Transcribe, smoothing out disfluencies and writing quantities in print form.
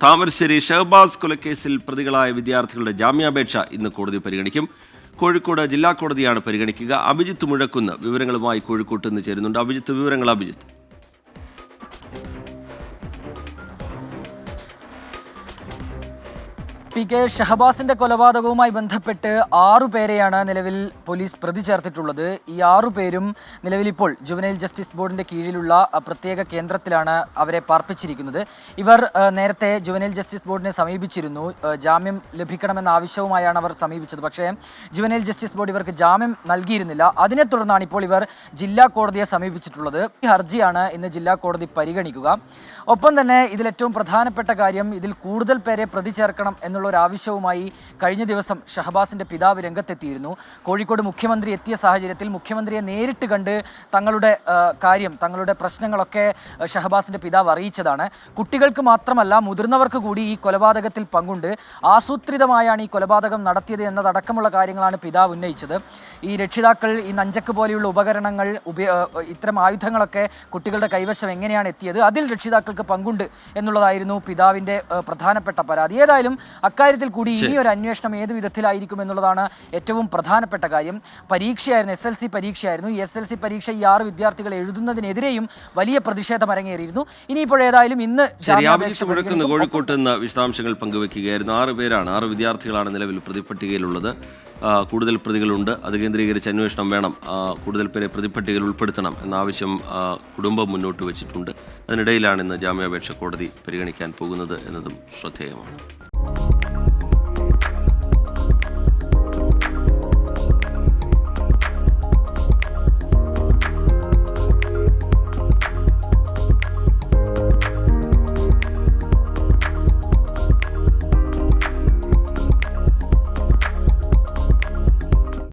താമരശ്ശേരി ഷഹബാസ് കൊലക്കേസിൽ പ്രതികളായ വിദ്യാർത്ഥികളുടെ ജാമ്യാപേക്ഷ ഇന്ന് കോടതി പരിഗണിക്കും. കോഴിക്കോട് ജില്ലാ കോടതിയാണ് പരിഗണിക്കുക. അഭിജിത്ത് മുഴക്കുന്ന് വിവരങ്ങളുമായി കോഴിക്കോട്ട് നിന്ന് ചേരുന്നുണ്ട്. അഭിജിത്ത്. പി.കെ. ഷഹബാസിന്റെ കൊലപാതകവുമായി ബന്ധപ്പെട്ട് 6 പേരെയാണ് നിലവിൽ പോലീസ് പ്രതി ചേർത്തിട്ടുള്ളത്. ഈ 6 പേരും നിലവിലിപ്പോൾ ജുവനൈൽ ജസ്റ്റിസ് ബോർഡിന്റെ കീഴിലുള്ള പ്രത്യേക കേന്ദ്രത്തിലാണ് അവരെ പാർപ്പിച്ചിരിക്കുന്നത്. ഇവർ നേരത്തെ ജുവനൈൽ ജസ്റ്റിസ് ബോർഡിനെ സമീപിച്ചിരുന്നു. ജാമ്യം ലഭിക്കണമെന്ന ആവശ്യവുമായാണ് അവർ സമീപിച്ചത്. പക്ഷേ ജുവനൈൽ ജസ്റ്റിസ് ബോർഡ് ഇവർക്ക് ജാമ്യം നൽകിയിരുന്നില്ല. അതിനെ തുടർന്നാണ് ഇപ്പോൾ ഇവർ ജില്ലാ കോടതിയെ സമീപിച്ചിട്ടുള്ളത്. ഈ ഹർജിയാണ് ഇന്ന് ജില്ലാ കോടതി പരിഗണിക്കുക. ഒപ്പം തന്നെ ഇതിലേറ്റവും പ്രധാനപ്പെട്ട കാര്യം, ഇതിൽ കൂടുതൽ പേരെ പ്രതി ചേർക്കണം എന്നുള്ള ഒരു ആവശ്യവുമായി കഴിഞ്ഞ ദിവസം ഷഹബാസിന്റെ പിതാവ് രംഗത്തെത്തിയിരുന്നു. കോഴിക്കോട് മുഖ്യമന്ത്രി എത്തിയ സാഹചര്യത്തിൽ മുഖ്യമന്ത്രിയെ നേരിട്ട് കണ്ട് തങ്ങളുടെ പ്രശ്നങ്ങളൊക്കെ ഷഹബാസിന്റെ പിതാവ് അറിയിച്ചതാണ്. കുട്ടികൾക്ക് മാത്രമല്ല, മുതിർന്നവർക്ക് കൂടി ഈ കൊലപാതകത്തിൽ പങ്കുണ്ട്. ആസൂത്രിതമായാണ് ഈ കൊലപാതകം നടത്തിയത് എന്നതടക്കമുള്ള കാര്യങ്ങളാണ് പിതാവ് ഉന്നയിച്ചത്. ഈ രക്ഷിതാക്കൾ ഈ നഞ്ചക്ക് പോലെയുള്ള ഉപകരണങ്ങൾ, ഇത്തരം ആയുധങ്ങളൊക്കെ കുട്ടികളുടെ കൈവശം എങ്ങനെയാണ് എത്തിയത്, അതിൽ രക്ഷിതാക്കൾക്ക് പങ്കുണ്ട് എന്നുള്ളതായിരുന്നു പിതാവിന്റെ പ്രധാനപ്പെട്ട പരാതി. ഏതായാലും അക്കാര്യത്തിൽ കൂടി ഇനിയൊരു അന്വേഷണം ഏത് വിധത്തിലായിരിക്കും എന്നുള്ളതാണ് ഏറ്റവും പ്രധാനപ്പെട്ട കാര്യം. പരീക്ഷയായിരുന്നു, SLC പരീക്ഷയായിരുന്നു. ഈ SLC പരീക്ഷ ഈ 6 വിദ്യാർത്ഥികൾ എഴുതുന്നതിനെതിരെയും വലിയ പ്രതിഷേധം അരങ്ങേറിയിരുന്നു. ഇനിയിപ്പോഴേതായാലും ഇന്ന് കോഴിക്കോട്ട് നിന്ന് വിശദാംശങ്ങൾ പങ്കുവെക്കുകയായിരുന്നു. 6 വിദ്യാർത്ഥികളാണ് നിലവിൽ പ്രതിപട്ടികയിലുള്ളത്. കൂടുതൽ പ്രതികളുണ്ട്. അത് കേന്ദ്രീകരിച്ച് അന്വേഷണം വേണം. കൂടുതൽ പേരെ പ്രതിപട്ടികയിൽ ഉൾപ്പെടുത്തണം എന്ന ആവശ്യം കുടുംബം മുന്നോട്ട് വെച്ചിട്ടുണ്ട്. അതിനിടയിലാണ് ഇന്ന് ജാമ്യാപേക്ഷ കോടതി പരിഗണിക്കാൻ പോകുന്നത് എന്നതും ശ്രദ്ധേയമാണ്.